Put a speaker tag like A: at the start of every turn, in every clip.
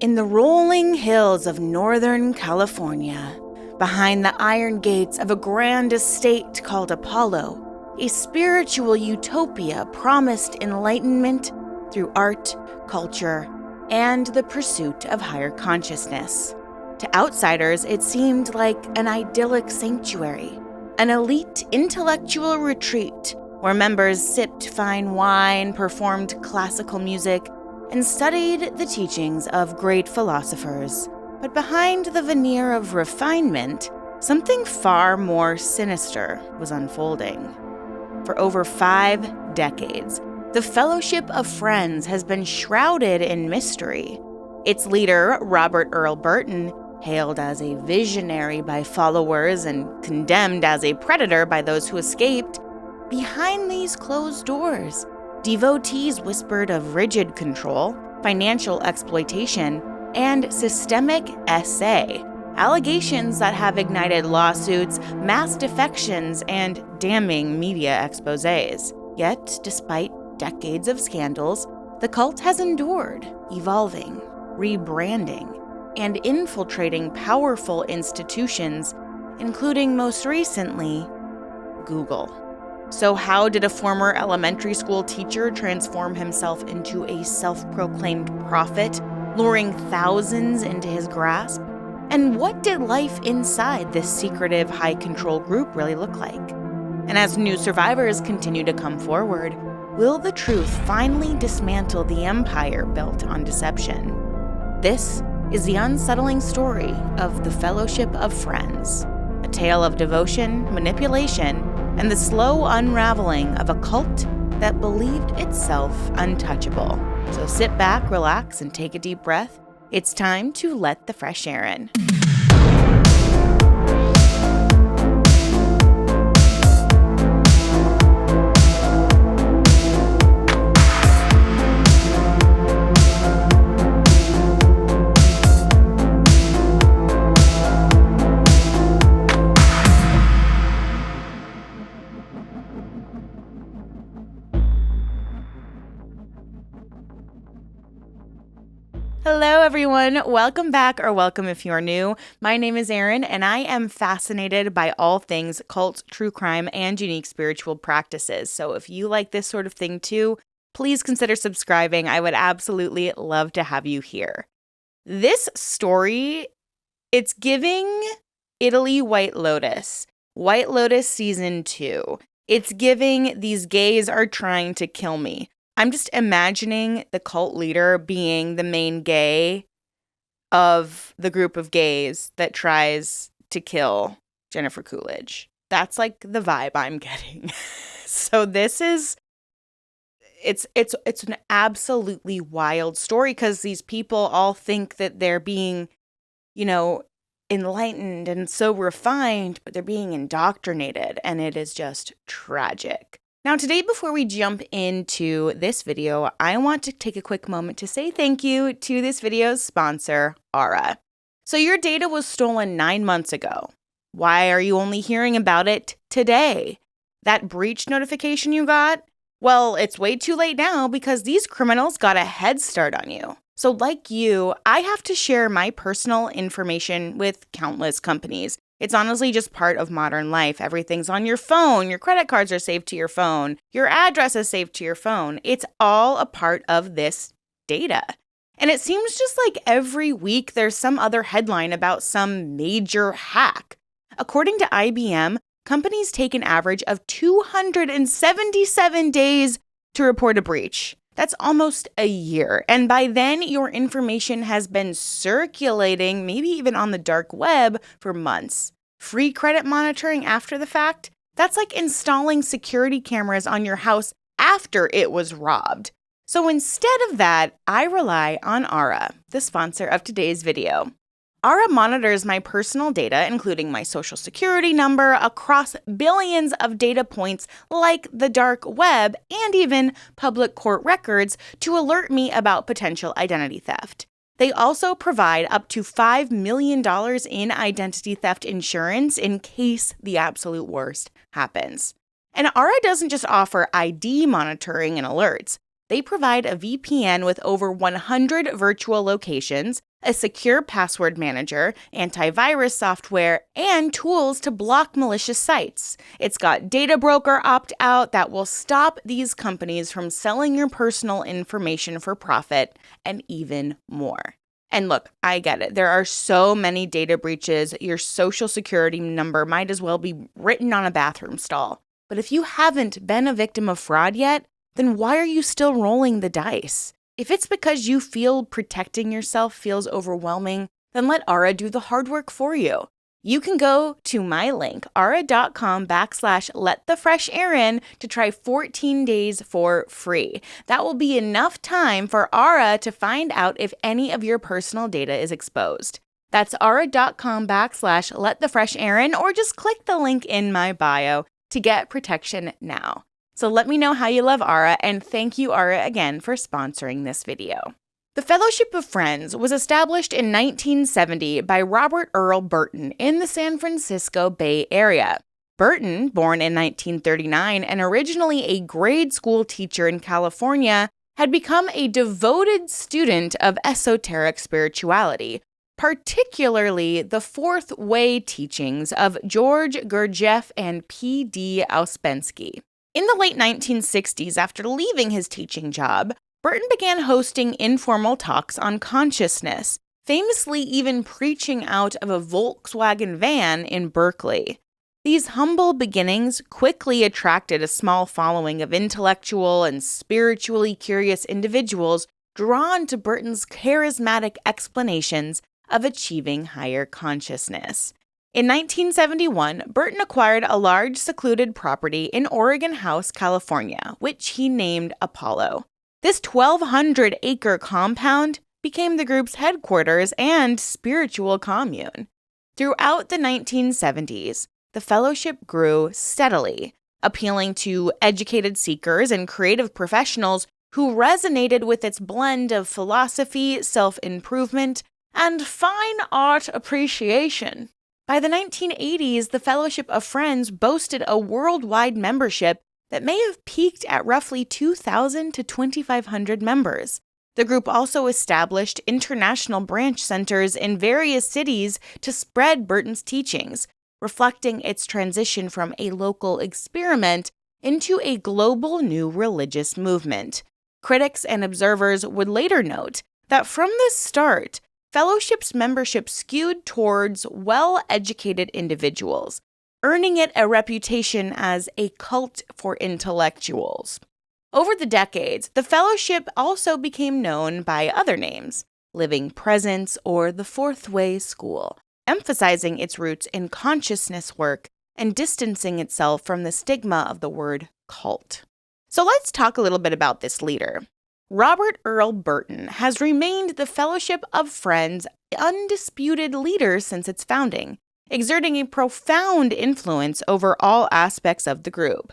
A: In the rolling hills of Northern California, behind the iron gates of a grand estate called Apollo, a spiritual utopia promised enlightenment through art, culture, and the pursuit of higher consciousness. To outsiders, it seemed like an idyllic sanctuary, an elite intellectual retreat where members sipped fine wine, performed classical music, and studied the teachings of great philosophers. But behind the veneer of refinement, something far more sinister was unfolding. For over 5 decades, the Fellowship of Friends has been shrouded in mystery. Its leader, Robert Earl Burton, hailed as a visionary by followers and condemned as a predator by those who escaped. Behind these closed doors, devotees whispered of rigid control, financial exploitation, and systemic SA, allegations that have ignited lawsuits, mass defections, and damning media exposés. Yet, despite decades of scandals, the cult has endured, evolving, rebranding, and infiltrating powerful institutions, including most recently, Google. So how did a former elementary school teacher transform himself into a self-proclaimed prophet, luring thousands into his grasp? And what did life inside this secretive, high-control group really look like? And as new survivors continue to come forward, will the truth finally dismantle the empire built on deception? This is the unsettling story of the Fellowship of Friends, a tale of devotion, manipulation, and the slow unraveling of a cult that believed itself untouchable. So sit back, relax, and take a deep breath. It's time to let the fresh air in. Hello, everyone. Welcome back, or welcome if you're new. My name is Erin, and I am fascinated by all things cult, true crime, and unique spiritual practices. So if you like this sort of thing too, please consider subscribing. I would absolutely love to have you here. This story, it's giving Italy White Lotus Season 2. It's giving these gays are trying to kill me. I'm just imagining the cult leader being the main gay of the group of gays that tries to kill Jennifer Coolidge. That's like the vibe I'm getting. So this is, it's an absolutely wild story because these people all think that they're being, enlightened and so refined, but they're being indoctrinated, and it is just tragic. Now, today, before we jump into this video, I want to take a quick moment to say thank you to this video's sponsor, Aura. So your data was stolen 9 months ago. Why are you only hearing about it today? That breach notification you got? Well, it's way too late now because these criminals got a head start on you. So like you, I have to share my personal information with countless companies. It's honestly just part of modern life. Everything's on your phone. Your credit cards are saved to your phone. Your address is saved to your phone. It's all a part of this data. And it seems just like every week there's some other headline about some major hack. According to IBM, companies take an average of 277 days to report a breach. That's almost a year. And by then, your information has been circulating, maybe even on the dark web, for months. Free credit monitoring after the fact? That's like installing security cameras on your house after it was robbed. So instead of that, I rely on Aura, the sponsor of today's video. Aura monitors my personal data, including my social security number, across billions of data points like the dark web and even public court records to alert me about potential identity theft. They also provide up to $5 million in identity theft insurance in case the absolute worst happens. And Aura doesn't just offer ID monitoring and alerts. They provide a VPN with over 100 virtual locations, a secure password manager, antivirus software, and tools to block malicious sites. It's got data broker opt-out that will stop these companies from selling your personal information for profit, and even more. And look, I get it. There are so many data breaches, your social security number might as well be written on a bathroom stall. But if you haven't been a victim of fraud yet, then why are you still rolling the dice? If it's because you feel protecting yourself feels overwhelming, then let Aura do the hard work for you. You can go to my link, aura.com/letthefreshair in to try 14 days for free. That will be enough time for Aura to find out if any of your personal data is exposed. That's aura.com/letthefreshair in, or just click the link in my bio to get protection now. So let me know how you love Aura, and thank you, Aura, again for sponsoring this video. The Fellowship of Friends was established in 1970 by Robert Earl Burton in the San Francisco Bay Area. Burton, born in 1939 and originally a grade school teacher in California, had become a devoted student of esoteric spirituality, particularly the Fourth Way teachings of George Gurdjieff and P.D. Ouspensky. In the late 1960s, after leaving his teaching job, Burton began hosting informal talks on consciousness, famously even preaching out of a Volkswagen van in Berkeley. These humble beginnings quickly attracted a small following of intellectual and spiritually curious individuals drawn to Burton's charismatic explanations of achieving higher consciousness. In 1971, Burton acquired a large secluded property in Oregon House, California, which he named Apollo. This 1,200-acre compound became the group's headquarters and spiritual commune. Throughout the 1970s, the fellowship grew steadily, appealing to educated seekers and creative professionals who resonated with its blend of philosophy, self-improvement, and fine art appreciation. By the 1980s, the Fellowship of Friends boasted a worldwide membership that may have peaked at roughly 2,000 to 2,500 members. The group also established international branch centers in various cities to spread Burton's teachings, reflecting its transition from a local experiment into a global new religious movement. Critics and observers would later note that from the start, Fellowship's membership skewed towards well-educated individuals, earning it a reputation as a cult for intellectuals. Over the decades, the Fellowship also became known by other names, Living Presence or the Fourth Way School, emphasizing its roots in consciousness work and distancing itself from the stigma of the word cult. So let's talk a little bit about this leader. Robert Earl Burton has remained the Fellowship of Friends' undisputed leader since its founding, exerting a profound influence over all aspects of the group.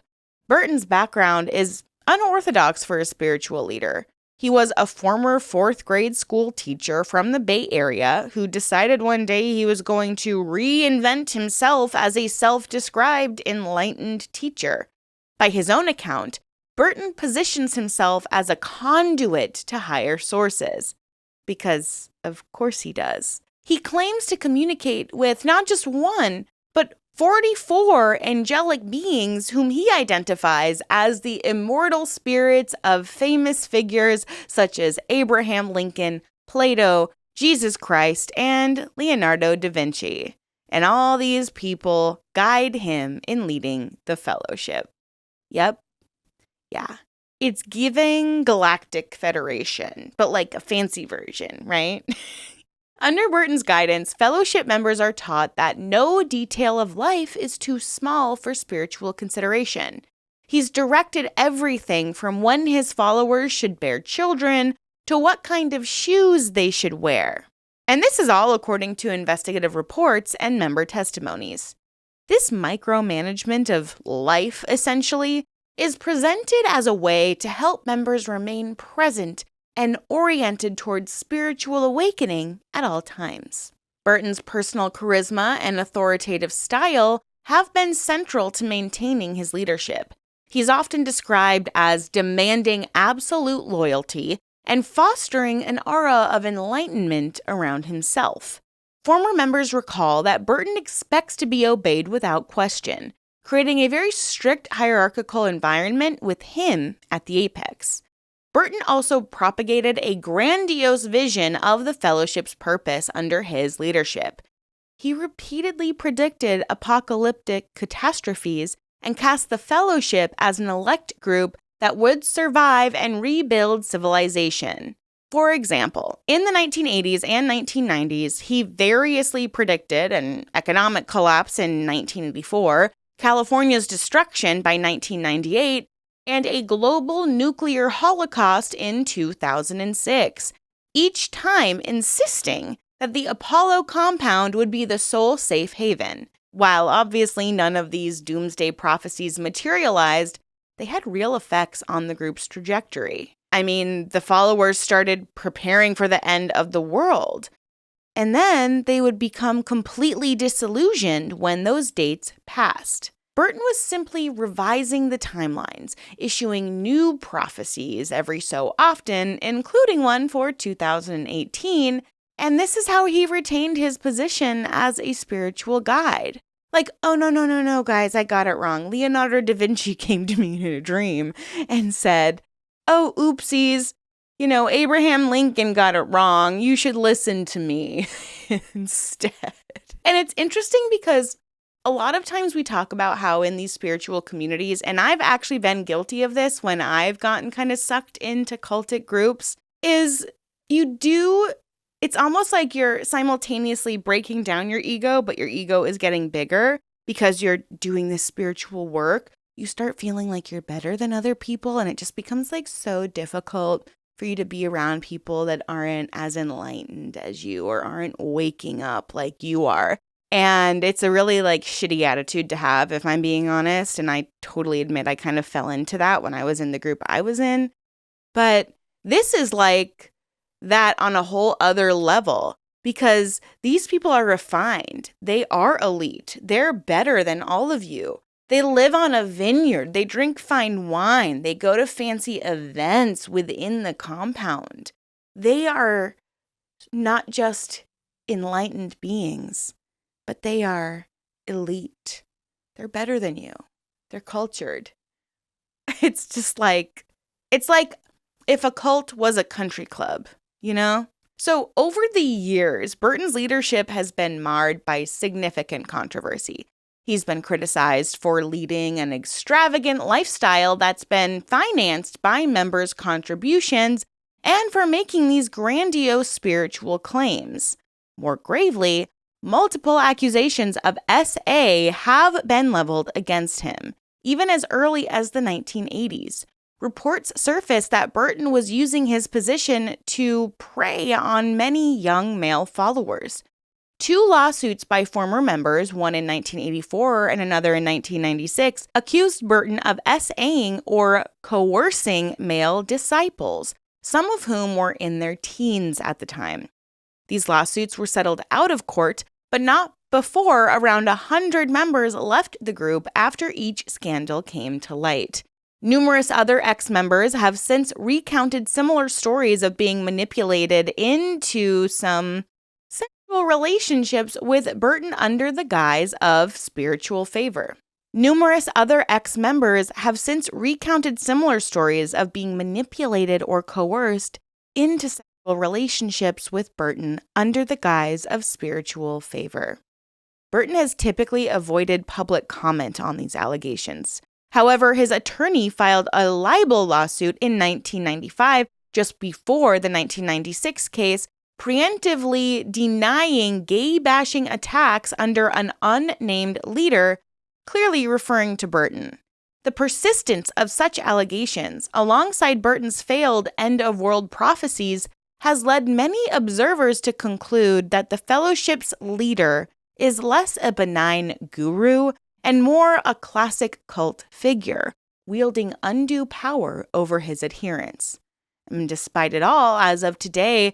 A: Burton's background is unorthodox for a spiritual leader. He was a former fourth-grade school teacher from the Bay Area who decided one day he was going to reinvent himself as a self-described enlightened teacher. By his own account, Burton positions himself as a conduit to higher sources. Because, of course he does. He claims to communicate with not just one, but 44 angelic beings whom he identifies as the immortal spirits of famous figures such as Abraham Lincoln, Plato, Jesus Christ, and Leonardo da Vinci. And all these people guide him in leading the fellowship. Yep. Yeah. It's giving Galactic Federation, but like a fancy version, right? Under Burton's guidance, fellowship members are taught that no detail of life is too small for spiritual consideration. He's directed everything from when his followers should bear children to what kind of shoes they should wear. And this is all according to investigative reports and member testimonies. This micromanagement of life, essentially, is presented as a way to help members remain present and oriented towards spiritual awakening at all times. Burton's personal charisma and authoritative style have been central to maintaining his leadership. He's often described as demanding absolute loyalty and fostering an aura of enlightenment around himself. Former members recall that Burton expects to be obeyed without question, creating a very strict hierarchical environment with him at the apex. Burton also propagated a grandiose vision of the fellowship's purpose under his leadership. He repeatedly predicted apocalyptic catastrophes and cast the fellowship as an elect group that would survive and rebuild civilization. For example, in the 1980s and 1990s, he variously predicted an economic collapse in 1984, California's destruction by 1998, and a global nuclear holocaust in 2006, each time insisting that the Apollo compound would be the sole safe haven. While obviously none of these doomsday prophecies materialized, they had real effects on the group's trajectory. I mean, the followers started preparing for the end of the world, and then they would become completely disillusioned when those dates passed. Burton was simply revising the timelines, issuing new prophecies every so often, including one for 2018, and this is how he retained his position as a spiritual guide. Like, oh, no, guys, I got it wrong. Leonardo da Vinci came to me in a dream and said, oh, oopsies, Abraham Lincoln got it wrong. You should listen to me instead. And it's interesting because a lot of times we talk about how in these spiritual communities, and I've actually been guilty of this when I've gotten kind of sucked into cultic groups, is it's almost like you're simultaneously breaking down your ego, but your ego is getting bigger because you're doing this spiritual work. You start feeling like you're better than other people, and it just becomes like so difficult for you to be around people that aren't as enlightened as you or aren't waking up like you are. And it's a really like shitty attitude to have, if I'm being honest. And I totally admit I kind of fell into that when I was in the group I was in. But this is like that on a whole other level because these people are refined. They are elite. They're better than all of you. They live on a vineyard. They drink fine wine. They go to fancy events within the compound. They are not just enlightened beings, but they are elite. They're better than you. They're cultured. It's like if a cult was a country club, So over the years, Burton's leadership has been marred by significant controversy. He's been criticized for leading an extravagant lifestyle that's been financed by members' contributions and for making these grandiose spiritual claims. More gravely, multiple accusations of SA have been leveled against him, even as early as the 1980s. Reports surfaced that Burton was using his position to prey on many young male followers. 2 lawsuits by former members, one in 1984 and another in 1996, accused Burton of SAing or coercing male disciples, some of whom were in their teens at the time. These lawsuits were settled out of court, but not before around 100 members left the group after each scandal came to light. Numerous other ex-members have since recounted similar stories of being manipulated into some sexual relationships with Burton under the guise of spiritual favor. Numerous other ex-members have since recounted similar stories of being manipulated or coerced into sexual relationships with Burton under the guise of spiritual favor. Burton has typically avoided public comment on these allegations. However, his attorney filed a libel lawsuit in 1995, just before the 1996 case, preemptively denying gay-bashing attacks under an unnamed leader, clearly referring to Burton. The persistence of such allegations, alongside Burton's failed end-of-world prophecies, has led many observers to conclude that the fellowship's leader is less a benign guru and more a classic cult figure, wielding undue power over his adherents. And despite it all, as of today,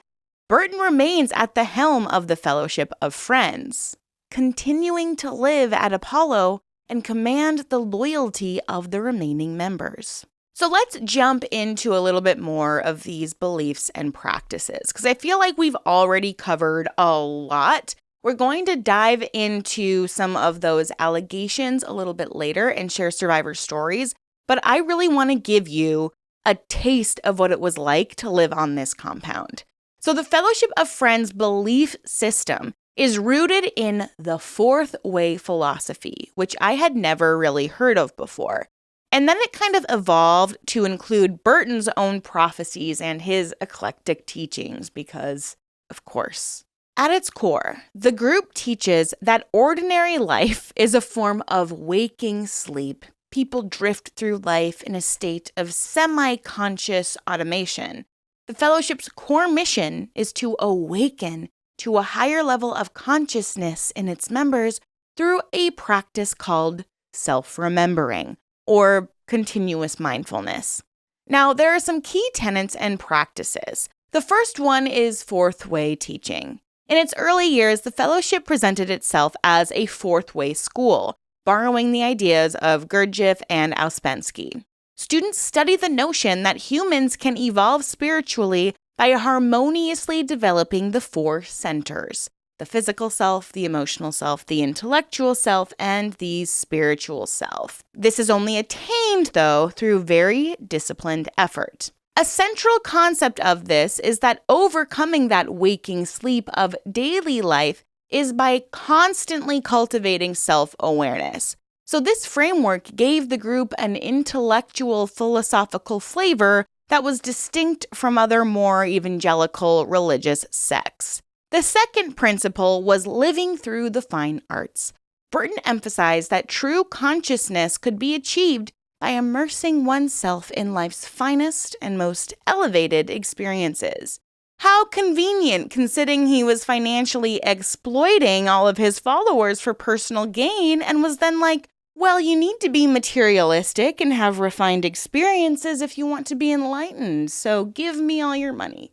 A: Burton remains at the helm of the Fellowship of Friends, continuing to live at Apollo and command the loyalty of the remaining members. So let's jump into a little bit more of these beliefs and practices, because I feel like we've already covered a lot. We're going to dive into some of those allegations a little bit later and share survivor stories, but I really want to give you a taste of what it was like to live on this compound. So the Fellowship of Friends belief system is rooted in the fourth way philosophy, which I had never really heard of before. And then it kind of evolved to include Burton's own prophecies and his eclectic teachings because, of course. At its core, the group teaches that ordinary life is a form of waking sleep. People drift through life in a state of semi-conscious automation. The fellowship's core mission is to awaken to a higher level of consciousness in its members through a practice called self-remembering, or continuous mindfulness. Now, there are some key tenets and practices. The first one is fourth way teaching. In its early years, the fellowship presented itself as a fourth way school, borrowing the ideas of Gurdjieff and Ouspensky. Students study the notion that humans can evolve spiritually by harmoniously developing the four centers: the physical self, the emotional self, the intellectual self, and the spiritual self. This is only attained, though, through very disciplined effort. A central concept of this is that overcoming that waking sleep of daily life is by constantly cultivating self-awareness. So this framework gave the group an intellectual, philosophical flavor that was distinct from other more evangelical religious sects. The second principle was living through the fine arts. Burton emphasized that true consciousness could be achieved by immersing oneself in life's finest and most elevated experiences. How convenient, considering he was financially exploiting all of his followers for personal gain and was then like, well, you need to be materialistic and have refined experiences if you want to be enlightened, so give me all your money.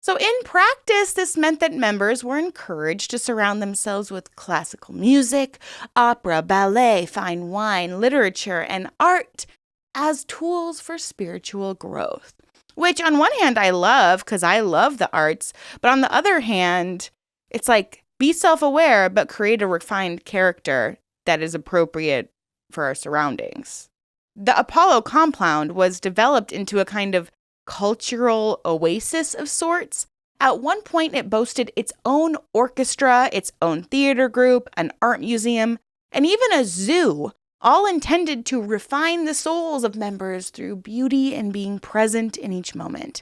A: So in practice, this meant that members were encouraged to surround themselves with classical music, opera, ballet, fine wine, literature, and art as tools for spiritual growth. Which on one hand I love, because I love the arts, but on the other hand, it's like, be self-aware, but create a refined character that is appropriate for our surroundings. The Apollo compound was developed into a kind of cultural oasis of sorts. At one point, it boasted its own orchestra, its own theater group, an art museum, and even a zoo, all intended to refine the souls of members through beauty and being present in each moment.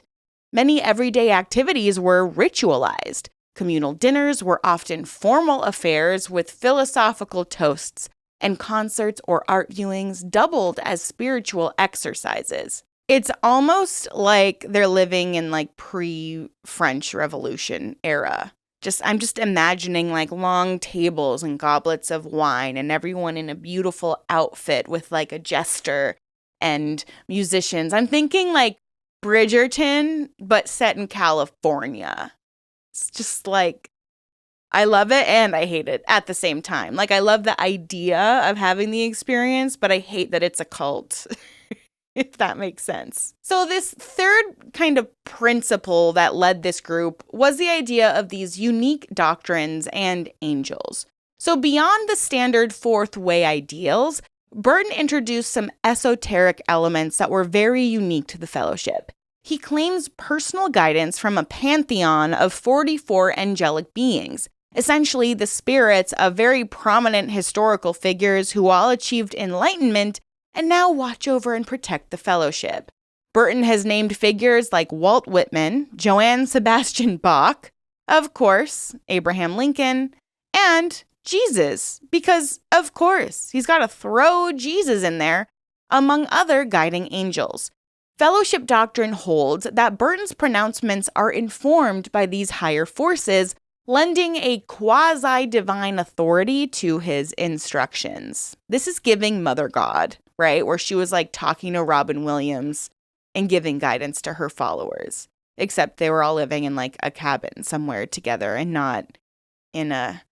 A: Many everyday activities were ritualized. Communal dinners were often formal affairs with philosophical toasts, and concerts or art viewings doubled as spiritual exercises. It's almost like they're living in like pre-French Revolution era. I'm just imagining like long tables and goblets of wine and everyone in a beautiful outfit with like a jester and musicians. I'm thinking like Bridgerton, but set in California. It's just like, I love it and I hate it at the same time. Like, I love the idea of having the experience, but I hate that it's a cult, if that makes sense. So this third kind of principle that led this group was the idea of these unique doctrines and angels. So beyond the standard fourth way ideals, Burton introduced some esoteric elements that were very unique to the fellowship. He claims personal guidance from a pantheon of 44 angelic beings, essentially the spirits of very prominent historical figures who all achieved enlightenment and now watch over and protect the fellowship. Burton has named figures like Walt Whitman, Johann Sebastian Bach, of course, Abraham Lincoln, and Jesus, because, of course, he's got to throw Jesus in there, among other guiding angels. Fellowship doctrine holds that Burton's pronouncements are informed by these higher forces, lending a quasi-divine authority to his instructions. This is giving Mother God, right? Where she was like talking to Robin Williams and giving guidance to her followers. Except they were all living in like a cabin somewhere together and not in a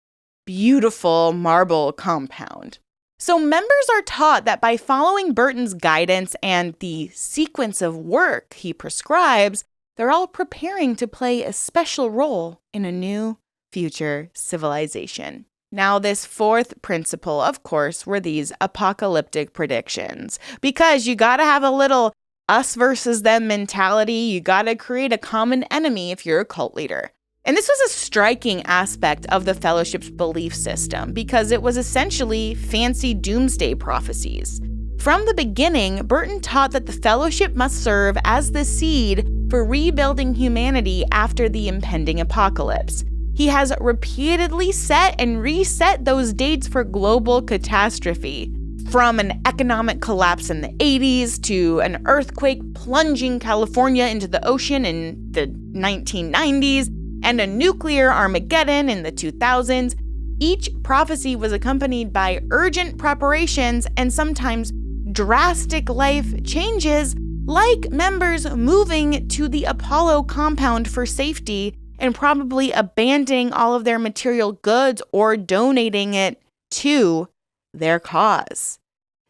A: beautiful marble compound. So members are taught that by following Burton's guidance and the sequence of work he prescribes, they're all preparing to play a special role in a new future civilization. Now, this fourth principle, of course, were these apocalyptic predictions. Because you got to have a little us versus them mentality. You got to create a common enemy if you're a cult leader. And this was a striking aspect of the Fellowship's belief system because it was essentially fancy doomsday prophecies. From the beginning, Burton taught that the Fellowship must serve as the seed for rebuilding humanity after the impending apocalypse. He has repeatedly set and reset those dates for global catastrophe, from an economic collapse in the 80s to an earthquake plunging California into the ocean in the 1990s, and a nuclear Armageddon in the 2000s. Each prophecy was accompanied by urgent preparations and sometimes drastic life changes, like members moving to the Apollo compound for safety and probably abandoning all of their material goods or donating it to their cause.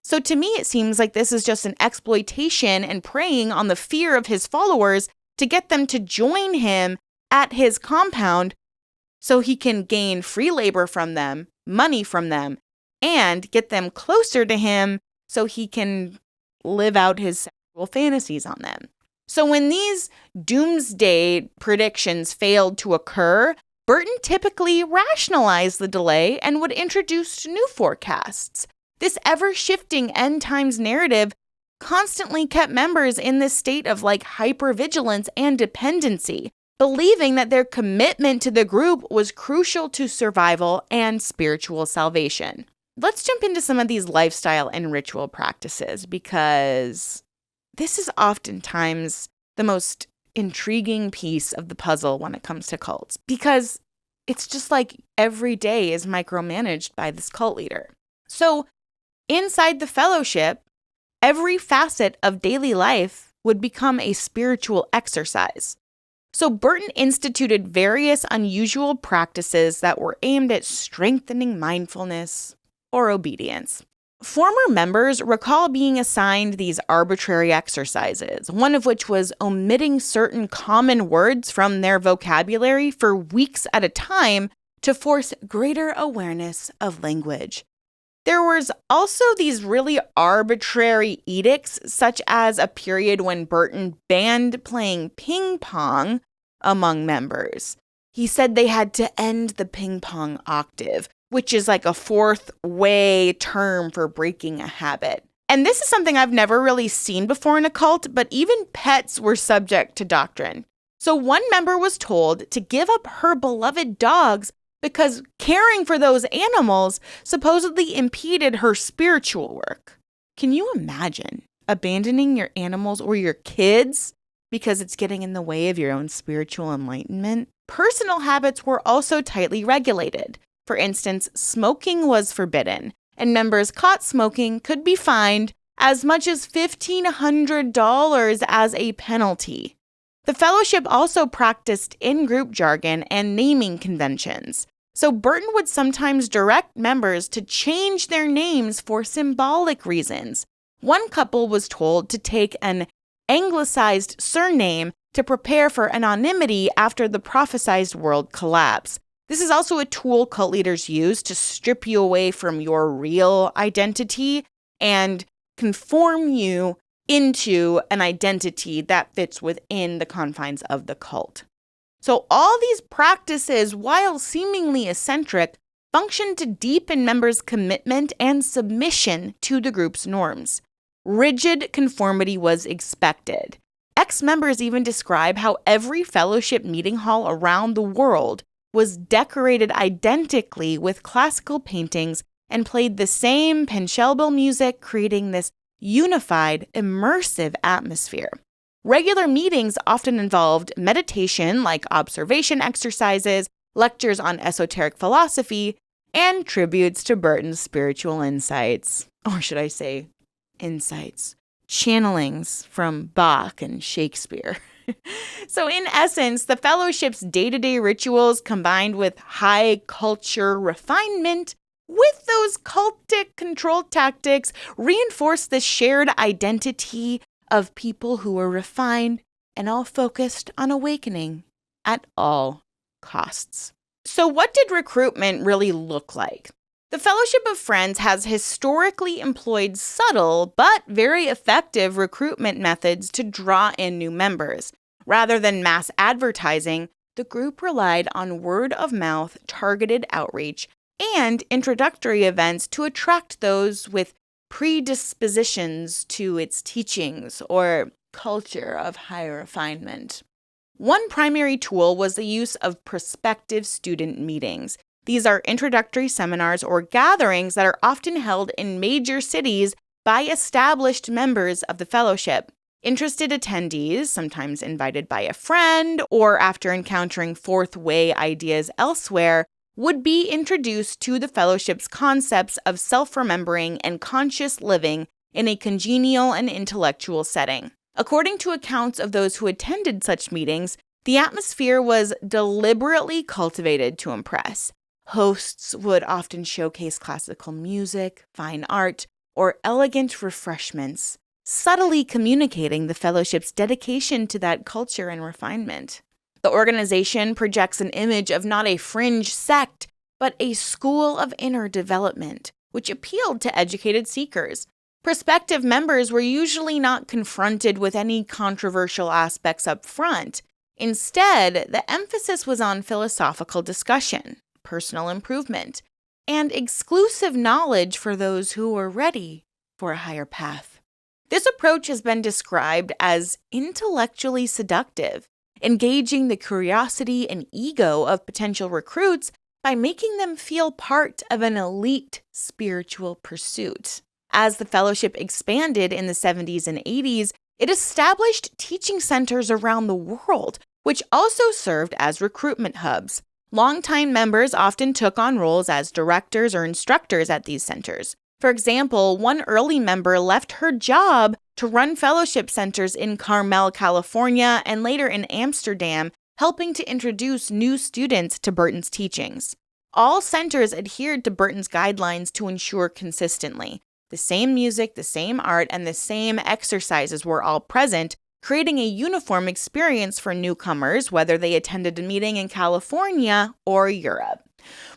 A: So to me, it seems like this is just an exploitation and preying on the fear of his followers to get them to join him at his compound so he can gain free labor from them, money from them, and get them closer to him so he can live out his sexual fantasies on them. So when these doomsday predictions failed to occur, Burton typically rationalized the delay and would introduce new forecasts. This ever-shifting end times narrative constantly kept members in this state of hypervigilance and dependency, believing that their commitment to the group was crucial to survival and spiritual salvation. Let's jump into some of these lifestyle and ritual practices because this is oftentimes the most intriguing piece of the puzzle when it comes to cults, because it's just like every day is micromanaged by this cult leader. So inside the Fellowship, every facet of daily life would become a spiritual exercise. So Burton instituted various unusual practices that were aimed at strengthening mindfulness or obedience. Former members recall being assigned these arbitrary exercises, one of which was omitting certain common words from their vocabulary for weeks at a time to force greater awareness of language. There was also these really arbitrary edicts, such as a period when Burton banned playing ping pong among members. He said they had to end the ping pong octave, which is like a fourth way term for breaking a habit. And this is something I've never really seen before in a cult, but even pets were subject to doctrine. So one member was told to give up her beloved dogs because caring for those animals supposedly impeded her spiritual work. Can you imagine abandoning your animals or your kids because it's getting in the way of your own spiritual enlightenment? Personal habits were also tightly regulated. For instance, smoking was forbidden, and members caught smoking could be fined as much as $1,500 as a penalty. The Fellowship also practiced in-group jargon and naming conventions. So Burton would sometimes direct members to change their names for symbolic reasons. One couple was told to take an anglicized surname to prepare for anonymity after the prophesized world collapse. This is also a tool cult leaders use to strip you away from your real identity and conform you into an identity that fits within the confines of the cult. So all these practices, while seemingly eccentric, function to deepen members' commitment and submission to the group's norms. Rigid conformity was expected. Ex-members even describe how every Fellowship meeting hall around the world was decorated identically with classical paintings and played the same Pachelbel music, creating this unified, immersive atmosphere. Regular meetings often involved meditation, like observation exercises, lectures on esoteric philosophy, and tributes to Burton's spiritual insights. Or should I say, insights. Channelings from Bach and Shakespeare. So in essence, the Fellowship's day-to-day rituals combined with high culture refinement with those cultic control tactics, reinforced the shared identity of people who were refined and all focused on awakening at all costs. So what did recruitment really look like? The Fellowship of Friends has historically employed subtle but very effective recruitment methods to draw in new members. Rather than mass advertising, the group relied on word-of-mouth targeted outreach and introductory events to attract those with predispositions to its teachings or culture of higher refinement. One primary tool was the use of prospective student meetings. These are introductory seminars or gatherings that are often held in major cities by established members of the fellowship. Interested attendees, sometimes invited by a friend or after encountering fourth way ideas elsewhere, would be introduced to the fellowship's concepts of self-remembering and conscious living in a congenial and intellectual setting. According to accounts of those who attended such meetings, the atmosphere was deliberately cultivated to impress. Hosts would often showcase classical music, fine art, or elegant refreshments, subtly communicating the fellowship's dedication to that culture and refinement. The organization projects an image of not a fringe sect, but a school of inner development, which appealed to educated seekers. Prospective members were usually not confronted with any controversial aspects up front. Instead, the emphasis was on philosophical discussion, personal improvement, and exclusive knowledge for those who were ready for a higher path. This approach has been described as intellectually seductive, engaging the curiosity and ego of potential recruits by making them feel part of an elite spiritual pursuit. As the fellowship expanded in the 70s and 80s, it established teaching centers around the world, which also served as recruitment hubs. Longtime members often took on roles as directors or instructors at these centers. For example, one early member left her job to run fellowship centers in Carmel, California, and later in Amsterdam, helping to introduce new students to Burton's teachings. All centers adhered to Burton's guidelines to ensure consistently. The same music, the same art, and the same exercises were all present, creating a uniform experience for newcomers, whether they attended a meeting in California or Europe.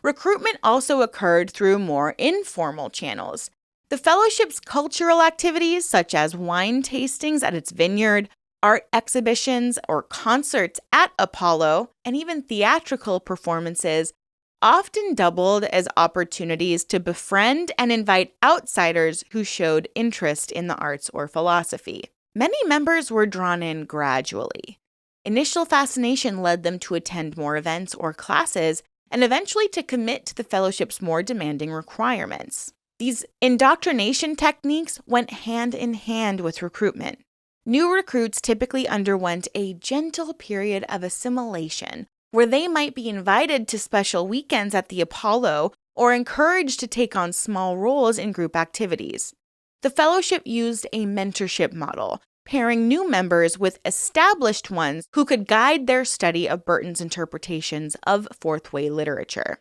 A: Recruitment also occurred through more informal channels. The fellowship's cultural activities, such as wine tastings at its vineyard, art exhibitions, or concerts at Apollo, and even theatrical performances, often doubled as opportunities to befriend and invite outsiders who showed interest in the arts or philosophy. Many members were drawn in gradually. Initial fascination led them to attend more events or classes, and eventually to commit to the fellowship's more demanding requirements. These indoctrination techniques went hand in hand with recruitment. New recruits typically underwent a gentle period of assimilation, where they might be invited to special weekends at the Apollo or encouraged to take on small roles in group activities. The fellowship used a mentorship model, pairing new members with established ones who could guide their study of Burton's interpretations of Fourth Way literature.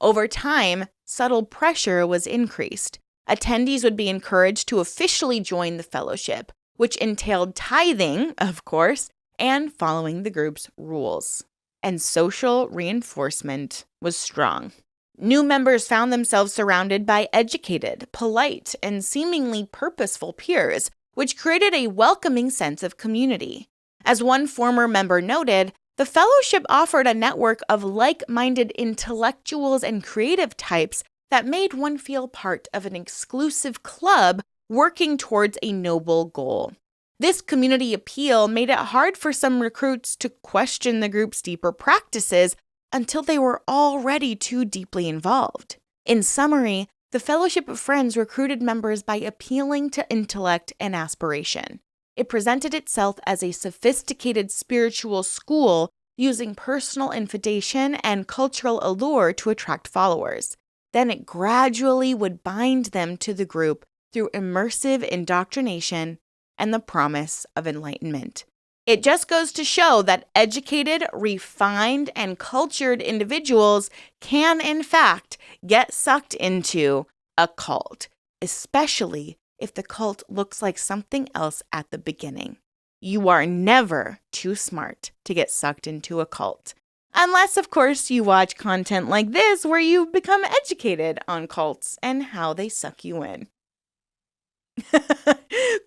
A: Over time, subtle pressure was increased. Attendees would be encouraged to officially join the fellowship, which entailed tithing, of course, and following the group's rules. And social reinforcement was strong. New members found themselves surrounded by educated, polite, and seemingly purposeful peers, which created a welcoming sense of community. As one former member noted, the fellowship offered a network of like-minded intellectuals and creative types that made one feel part of an exclusive club working towards a noble goal. This community appeal made it hard for some recruits to question the group's deeper practices until they were already too deeply involved. In summary, the Fellowship of Friends recruited members by appealing to intellect and aspiration. It presented itself as a sophisticated spiritual school using personal invitation and cultural allure to attract followers. Then it gradually would bind them to the group through immersive indoctrination and the promise of enlightenment. It just goes to show that educated, refined, and cultured individuals can, in fact, get sucked into a cult, especially if the cult looks like something else at the beginning. You are never too smart to get sucked into a cult. Unless, of course, you watch content like this where you become educated on cults and how they suck you in.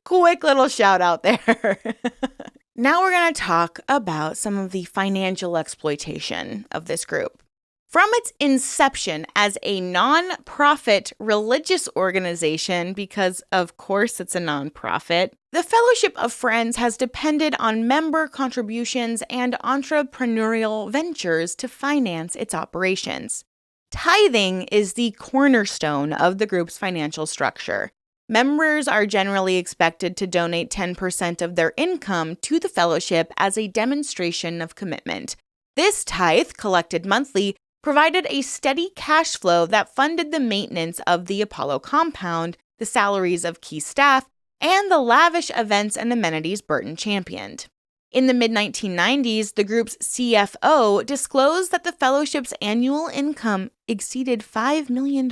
A: Quick little shout out there. Now we're going to talk about some of the financial exploitation of this group. From its inception as a non-profit religious organization, because of course it's a non-profit, the Fellowship of Friends has depended on member contributions and entrepreneurial ventures to finance its operations. Tithing is the cornerstone of the group's financial structure. Members are generally expected to donate 10% of their income to the fellowship as a demonstration of commitment. This tithe, collected monthly, provided a steady cash flow that funded the maintenance of the Apollo compound, the salaries of key staff, and the lavish events and amenities Burton championed. In the mid-1990s, the group's CFO disclosed that the fellowship's annual income exceeded $5 million,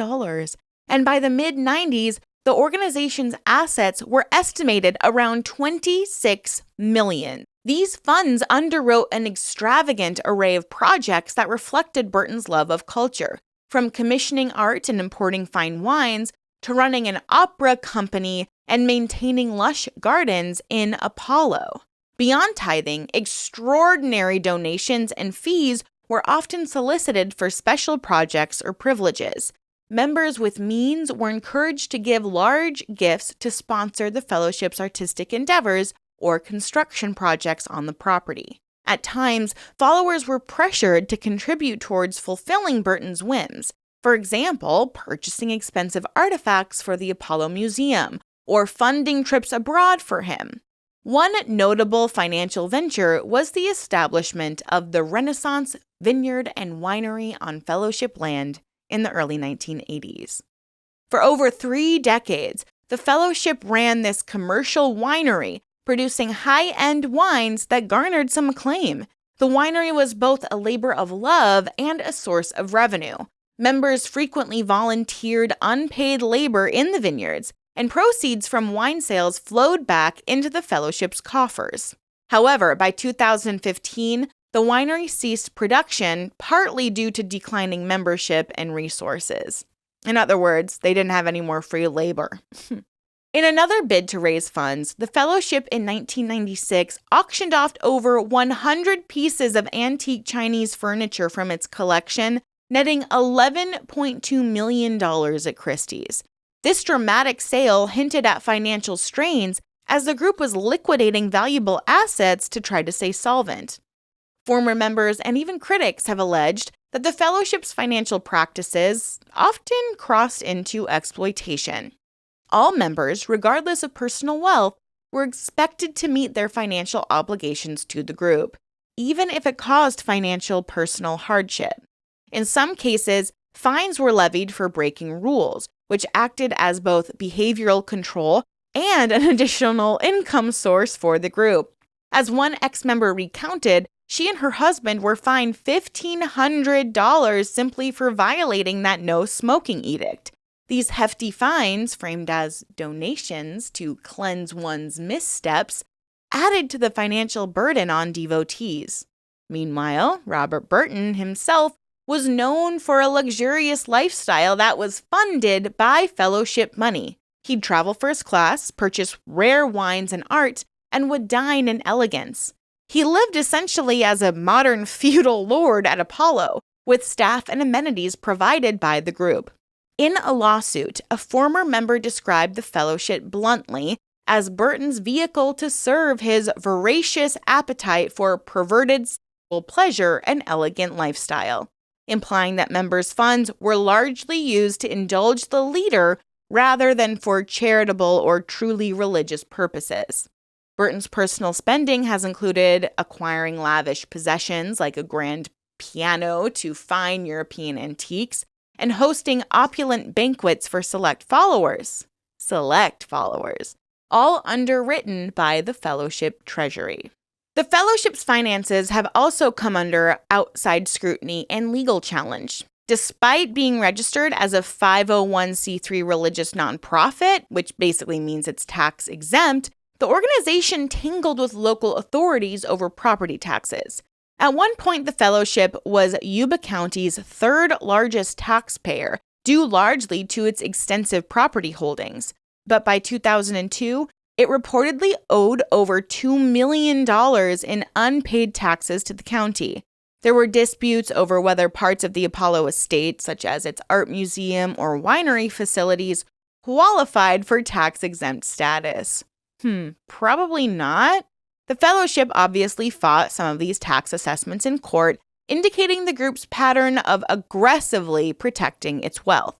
A: and by the mid-90s, the organization's assets were estimated around $26 million. These funds underwrote an extravagant array of projects that reflected Burton's love of culture, from commissioning art and importing fine wines to running an opera company and maintaining lush gardens in Apollo. Beyond tithing, extraordinary donations and fees were often solicited for special projects or privileges. Members with means were encouraged to give large gifts to sponsor the fellowship's artistic endeavors or construction projects on the property. At times, followers were pressured to contribute towards fulfilling Burton's whims, for example, purchasing expensive artifacts for the Apollo Museum or funding trips abroad for him. One notable financial venture was the establishment of the Renaissance Vineyard and Winery on Fellowship land in the early 1980s. For over 3 decades, the fellowship ran this commercial winery, producing high-end wines that garnered some acclaim. The winery was both a labor of love and a source of revenue. Members frequently volunteered unpaid labor in the vineyards, and proceeds from wine sales flowed back into the fellowship's coffers. However, by 2015, the winery ceased production, partly due to declining membership and resources. In other words, they didn't have any more free labor. In another bid to raise funds, the fellowship in 1996 auctioned off over 100 pieces of antique Chinese furniture from its collection, netting $11.2 million at Christie's. This dramatic sale hinted at financial strains as the group was liquidating valuable assets to try to stay solvent. Former members and even critics have alleged that the fellowship's financial practices often crossed into exploitation. All members, regardless of personal wealth, were expected to meet their financial obligations to the group, even if it caused financial personal hardship. In some cases, fines were levied for breaking rules, which acted as both behavioral control and an additional income source for the group. As one ex-member recounted, she and her husband were fined $1,500 simply for violating that no smoking edict. These hefty fines, framed as donations to cleanse one's missteps, added to the financial burden on devotees. Meanwhile, Robert Burton himself was known for a luxurious lifestyle that was funded by fellowship money. He'd travel first class, purchase rare wines and art, and would dine in elegance. He lived essentially as a modern feudal lord at Apollo, with staff and amenities provided by the group. In a lawsuit, a former member described the fellowship bluntly as Burton's vehicle to serve his voracious appetite for perverted sexual pleasure and elegant lifestyle, implying that members' funds were largely used to indulge the leader rather than for charitable or truly religious purposes. Burton's personal spending has included acquiring lavish possessions like a grand piano to fine European antiques and hosting opulent banquets for select followers, all underwritten by the fellowship treasury. The fellowship's finances have also come under outside scrutiny and legal challenge. Despite being registered as a 501c3 religious nonprofit, which basically means it's tax exempt, the organization tangled with local authorities over property taxes. At one point, the fellowship was Yuba County's third largest taxpayer, due largely to its extensive property holdings. But by 2002, it reportedly owed over $2 million in unpaid taxes to the county. There were disputes over whether parts of the Apollo estate, such as its art museum or winery facilities, qualified for tax-exempt status. Probably not. The fellowship obviously fought some of these tax assessments in court, indicating the group's pattern of aggressively protecting its wealth.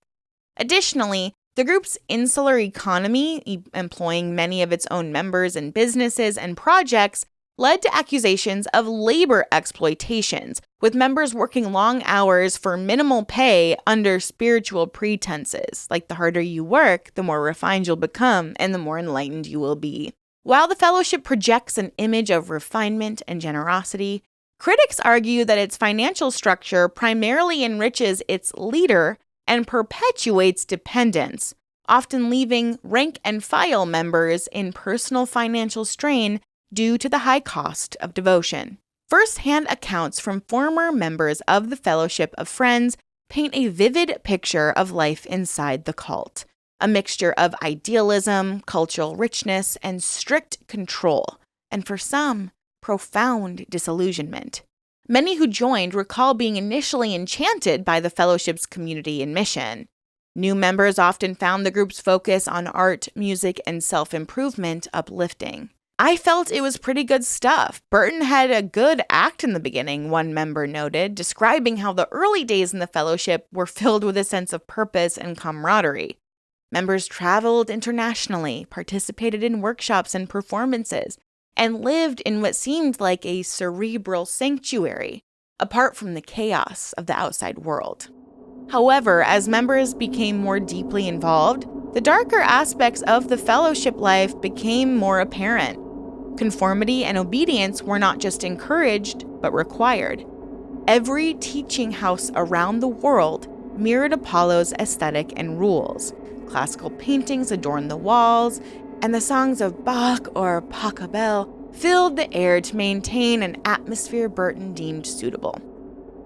A: Additionally, the group's insular economy, employing many of its own members in businesses and projects, led to accusations of labor exploitations, with members working long hours for minimal pay under spiritual pretenses, like the harder you work, the more refined you'll become, and the more enlightened you will be. While the fellowship projects an image of refinement and generosity, critics argue that its financial structure primarily enriches its leader and perpetuates dependence, often leaving rank-and-file members in personal financial strain due to the high cost of devotion. First-hand accounts from former members of the Fellowship of Friends paint a vivid picture of life inside the cult, a mixture of idealism, cultural richness, and strict control, and for some, profound disillusionment. Many who joined recall being initially enchanted by the fellowship's community and mission. New members often found the group's focus on art, music, and self-improvement uplifting. I felt it was pretty good stuff. Burton had a good act in the beginning, one member noted, describing how the early days in the fellowship were filled with a sense of purpose and camaraderie. Members traveled internationally, participated in workshops and performances, and lived in what seemed like a cerebral sanctuary, apart from the chaos of the outside world. However, as members became more deeply involved, the darker aspects of the fellowship life became more apparent. Conformity and obedience were not just encouraged, but required. Every teaching house around the world mirrored Apollo's aesthetic and rules. Classical paintings adorned the walls, and the songs of Bach or Pachelbel filled the air to maintain an atmosphere Burton deemed suitable.